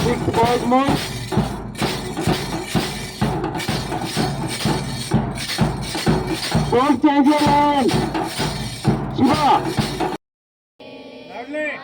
Sixth boys mode. Don't change your line. Shiva. Lovely.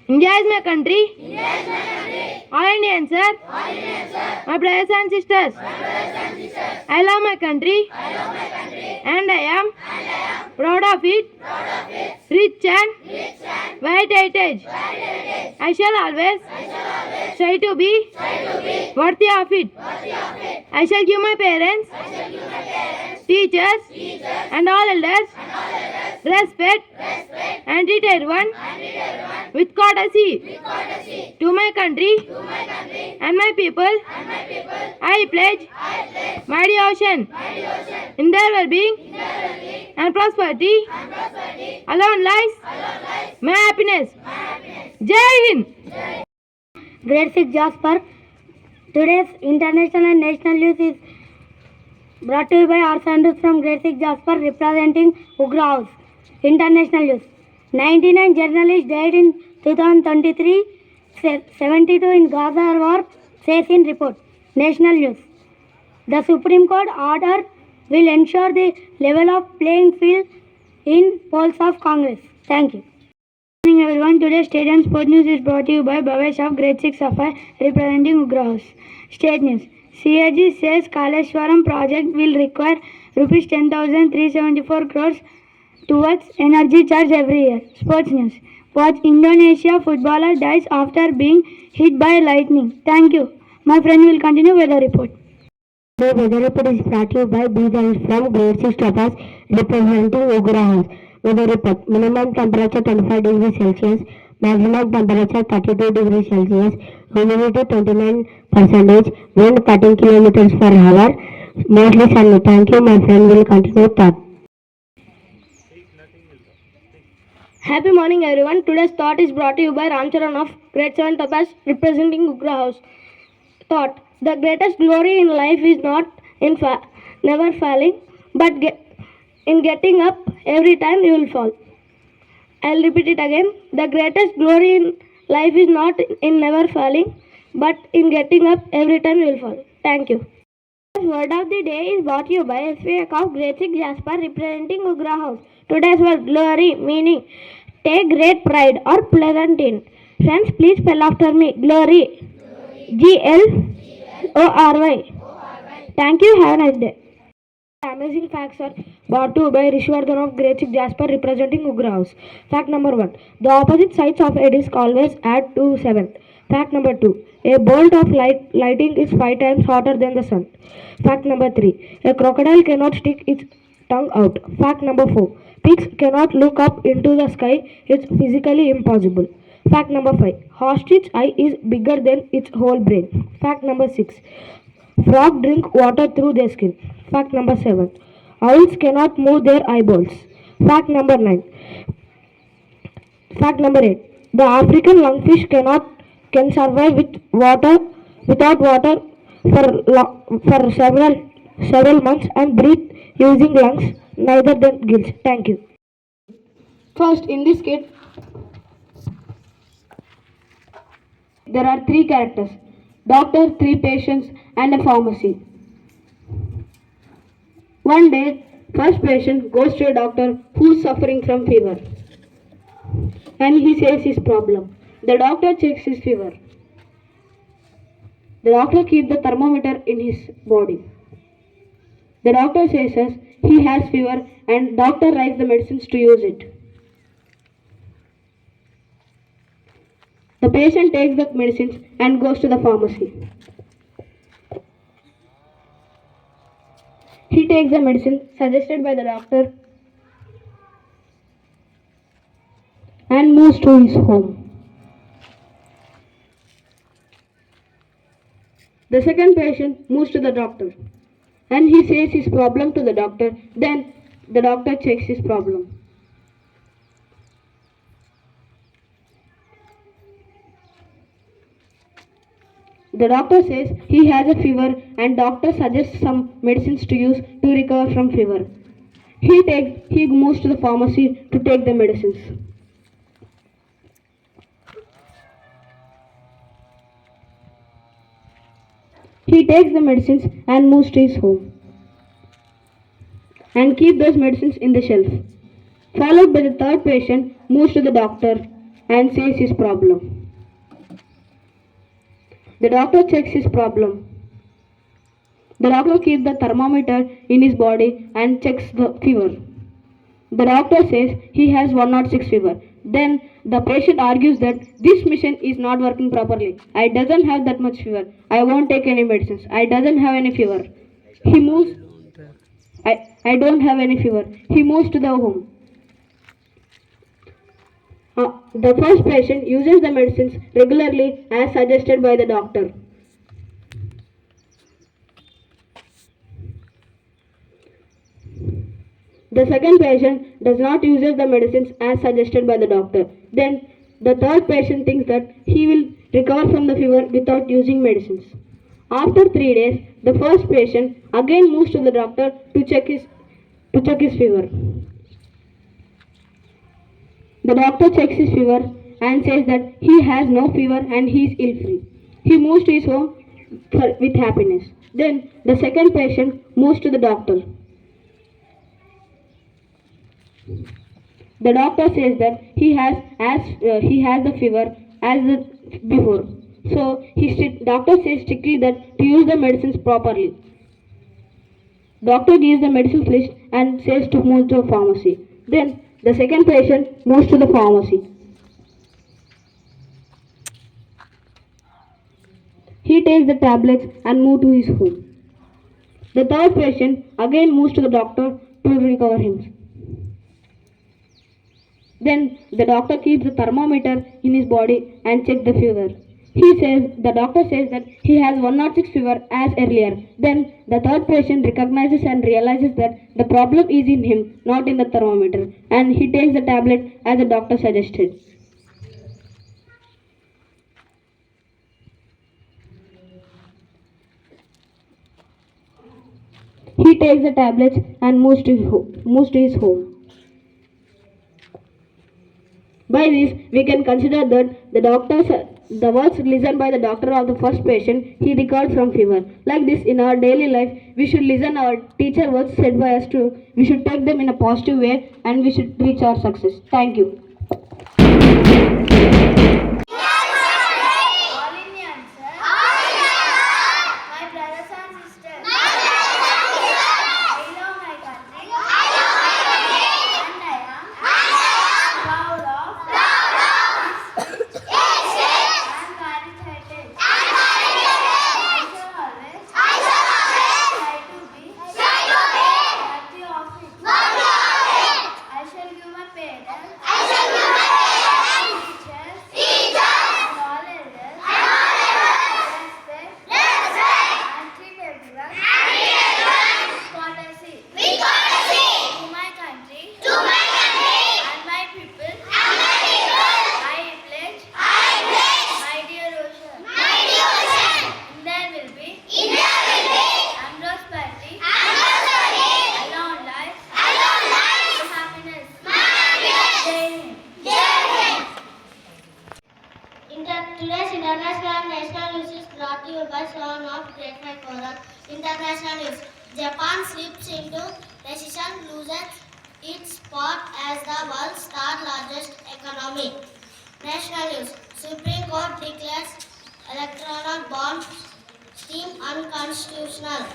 India is my country. India is my country. All Indians, sir. All Indians, sir. My brothers and sisters. My brothers and sisters. I love my country. I love my country. And I am proud of it. Proud of it. Rich and wide heritage. I shall always try to be worthy of it. I shall give my parents, teachers, and all elders respect and treat everyone with courtesy to my country and my people. I pledge my devotion in their well-being and prosperity. Alone lies my happiness. Jai Hind. Grade 6 Jasper. Today's international and national news is brought to you by our sandals from Grade 6 Jasper representing UGRA House. International news. 99 journalists died in 2023. 72 in Gaza war, says in report. National news. The Supreme Court order will ensure the level of playing field in polls of Congress. Thank you. Good morning everyone. Today's State and Sport News is brought to you by Bhavesh of Grade 6 Sapphire representing UGRA House. State News. CAG says Kaleshwaram project will require Rs 10,374 crores towards energy charge every year. Sports News. Watch Indonesia footballer dies after being hit by lightning. Thank you. My friend will continue with the report. The weather report is brought to you by Bees from Grade 6 Topaz representing UGRA House. Weather report. Minimum temperature 25 degrees Celsius, maximum temperature 32 degrees Celsius, humidity 29%, wind 13 kilometers per hour, mostly sunny. Thank you. My friend will continue thought. Happy morning everyone. Today's thought is brought to you by Ramcharan of Grade 7 Topaz representing UGRA House. Thought. The greatest glory in life is not in never falling, but in getting up every time you will fall. I'll repeat it again. The greatest glory in life is not in never falling, but in getting up every time you will fall. Thank you. Word of the day is brought to you by SVAC of Grade 6 Jasper representing UGRA House. Today's word glory meaning take great pride or pleasant in. Friends, please spell after me. Glory. GLORY. Thank you. Have a nice day. Amazing facts are brought to you by Rishwardhan of Grade 6 Jasper representing UGRA House. Fact number 1. The opposite sides of a disc always add to 7. Fact number 2. A bolt of lighting is 5 times hotter than the sun. Fact number 3. A crocodile cannot stick its tongue out. Fact number 4. Pigs cannot look up into the sky. It's physically impossible. Fact number 5. Ostrich eye is bigger than its whole brain. Fact number 6. Frog drink water through their skin. Fact number 7. Owls cannot move their eyeballs. Fact number 9. Fact number 8. The African lungfish can survive without water for several months and breathe using lungs neither than gills. Thank you. First, in this kit, there are 3 characters: doctor, 3 patients, and a pharmacy. One day, first patient goes to a doctor who is suffering from fever, and he says his problem. The doctor checks his fever. The doctor keeps the thermometer in his body. The doctor says he has fever, and doctor writes the medicines to use it. The patient takes the medicines and goes to the pharmacy. takes the medicine suggested by the doctor and moves to his home. The second patient moves to the doctor and he says his problem to the doctor. Then the doctor checks his problem. The doctor says he has a fever and doctor suggests some medicines to use to recover from fever. He moves to the pharmacy to take the medicines. He takes the medicines and moves to his home and keep those medicines in the shelf. Followed by the third patient moves to the doctor and says his problem. The doctor checks his problem. The doctor keeps the thermometer in his body and checks the fever. The doctor says he has 106 fever. Then the patient argues that this machine is not working properly. I doesn't have that much fever. I won't take any medicines. I doesn't have any fever. He moves. I don't have any fever. He moves to the home. The first patient uses the medicines regularly as suggested by the doctor. The second patient does not use the medicines as suggested by the doctor. Then the third patient thinks that he will recover from the fever without using medicines. After 3 days, the first patient again moves to the doctor to check his fever. The doctor checks his fever and says that he has no fever and he is ill free. He moves to his home with happiness. Then the second patient moves to the doctor. The doctor says that he has the fever before. So doctor says strictly that to use the medicines properly. Doctor gives the medicines list and says to move to a pharmacy. Then the second patient moves to the pharmacy. He takes the tablets and moves to his home. The third patient again moves to the doctor to recover him. Then the doctor keeps the thermometer in his body and checks the fever. The doctor says that he has 106 fever as earlier. Then the third patient recognizes and realizes that the problem is in him, not in the thermometer, and he takes the tablet as the doctor suggested. He takes the tablets and moves to his home. By this, we can consider that the words listened by the doctor of the first patient, he recovered from fever. Like this, in our daily life, we should listen our teacher words said by us too. We should take them in a positive way and we should reach our success. Thank you. Today's international and national news is brought to you by Son of Great Forum. International news. Japan slips into recession, loses its spot as the world's third largest economy. National news. Supreme Court declares electoral bond scheme unconstitutional.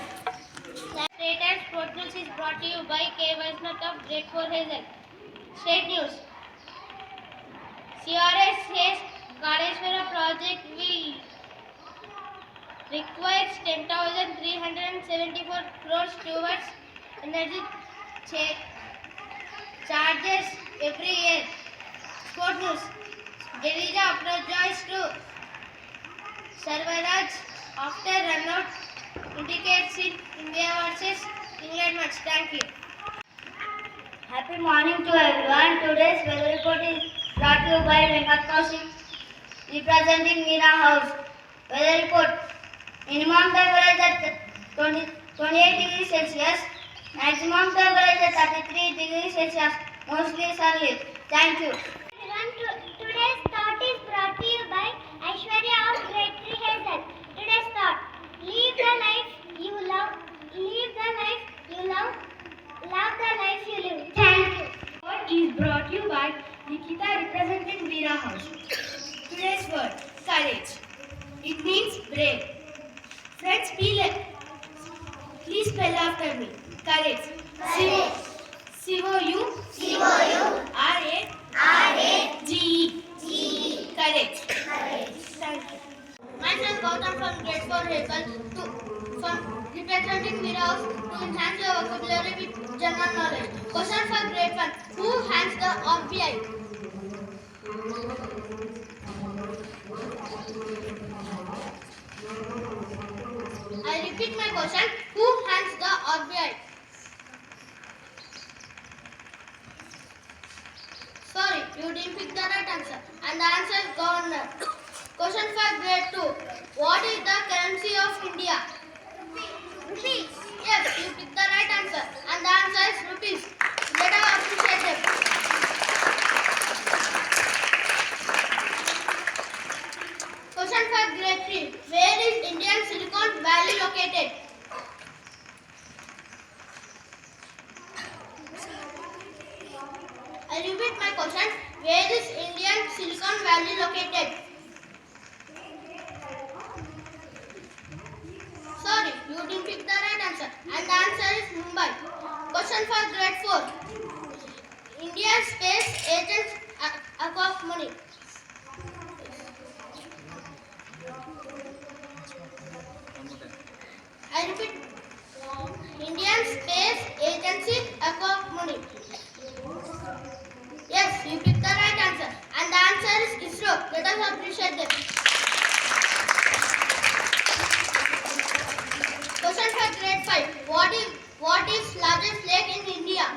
Latest Sport News is brought to you by K. Weisnut of Great for Hazel. State news. CRS says Kadeshwara project will require 10,374 crores towards energy charges every year. Sport news. Delija apologized to Sarvaraj after run-out indicates in India versus England match. Thank you. Happy morning to everyone. Today's weather report is brought to you by Venkat Kaushik, representing VEERA HOUSE. Weather report. Minimum temperature at 28 degrees Celsius. Maximum temperature 33 degrees Celsius. Mostly sunny. Thank you. Today's thought is brought to you by Aishwarya of Grade 3 Hazel. Today's thought: live the life you love. Live the life you love. Love the life you live. Thank you. Word is brought to you by Nikita representing VEERA House. Today's word, courage. It means brave. Friends, please spell after me. Courage. C-O-U R-A-G-E. Courage. Thank you. Myself Gautam from Grade 4 Hazel from representing VEERA House to enhance your vocabulary with general knowledge. Question for Grade 1. Who hands the RBI? I repeat my question. Who hands the RBI? Sorry, you didn't pick the right answer. And the answer is governor. Question for Grade 2. What is the currency of India? Rupees. Yes, you picked the right answer. And the answer is rupees. Let us appreciate them. Question for Grade 3. Where is Indian Silicon Valley located? I repeat my question. Where is Indian Silicon Valley located? Sorry, you didn't pick the right answer. And the answer is Mumbai. Question for Grade 4. Indian Space Agency of money. I repeat. Indian Space Agency of money. Yes, you picked the right answer. And the answer is ISRO. Let us appreciate them. Question for Grade 5. What is largest lake in India?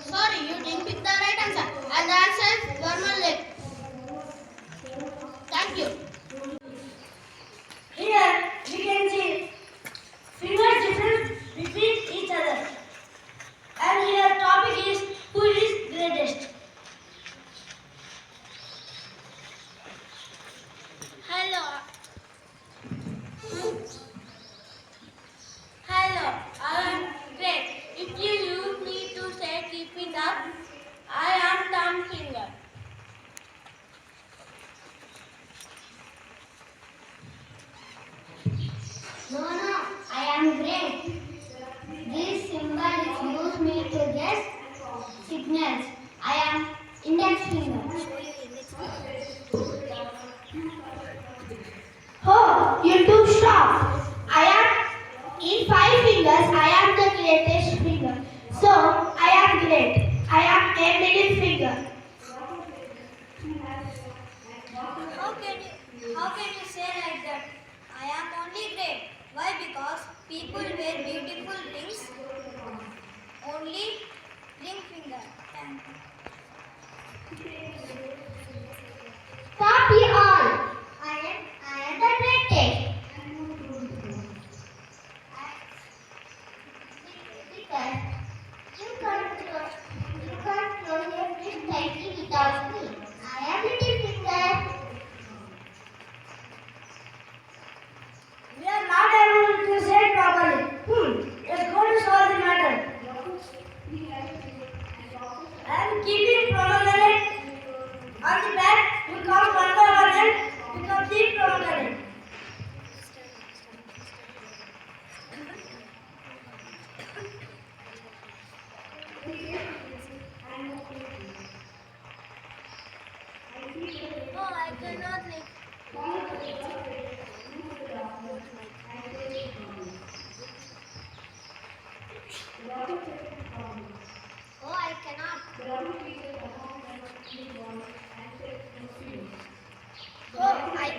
Sorry, you didn't pick the right answer. And the answer is Burman Lake. Thank you. Here we can see fingers different between each other. And here topic is who is greatest. Hello. Hello, I am great. If you use me to say keep it up, I am thumb finger. No, I am great. This symbol is used me to guess signals. I am index finger. Oh, you took stop. I am in 5 fingers. I am the greatest finger. So I am great. I am a middle finger. How can you say like that? I am only great. Why? Because people wear beautiful rings. Only ring finger. Stop you all. I am the greatest. Because you can't close your fist tightly without me. I am little finger. We are not able to say it properly. Let's go to solve the matter. I am keeping pomegranate on the back. You count one by one and pick up the pomegranate.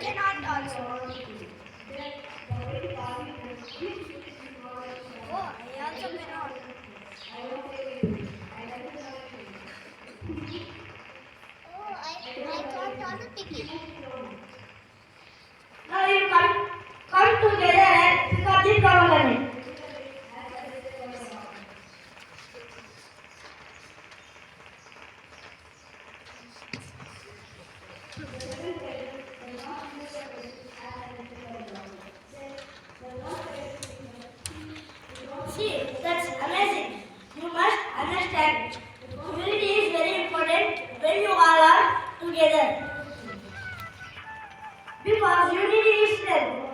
cannot also. Oh, I also cannot. Oh, I can't also ticket. Now you come together and pick up this problem. See, that's amazing. You must understand. Unity is very important when you all are together. Because unity is strength.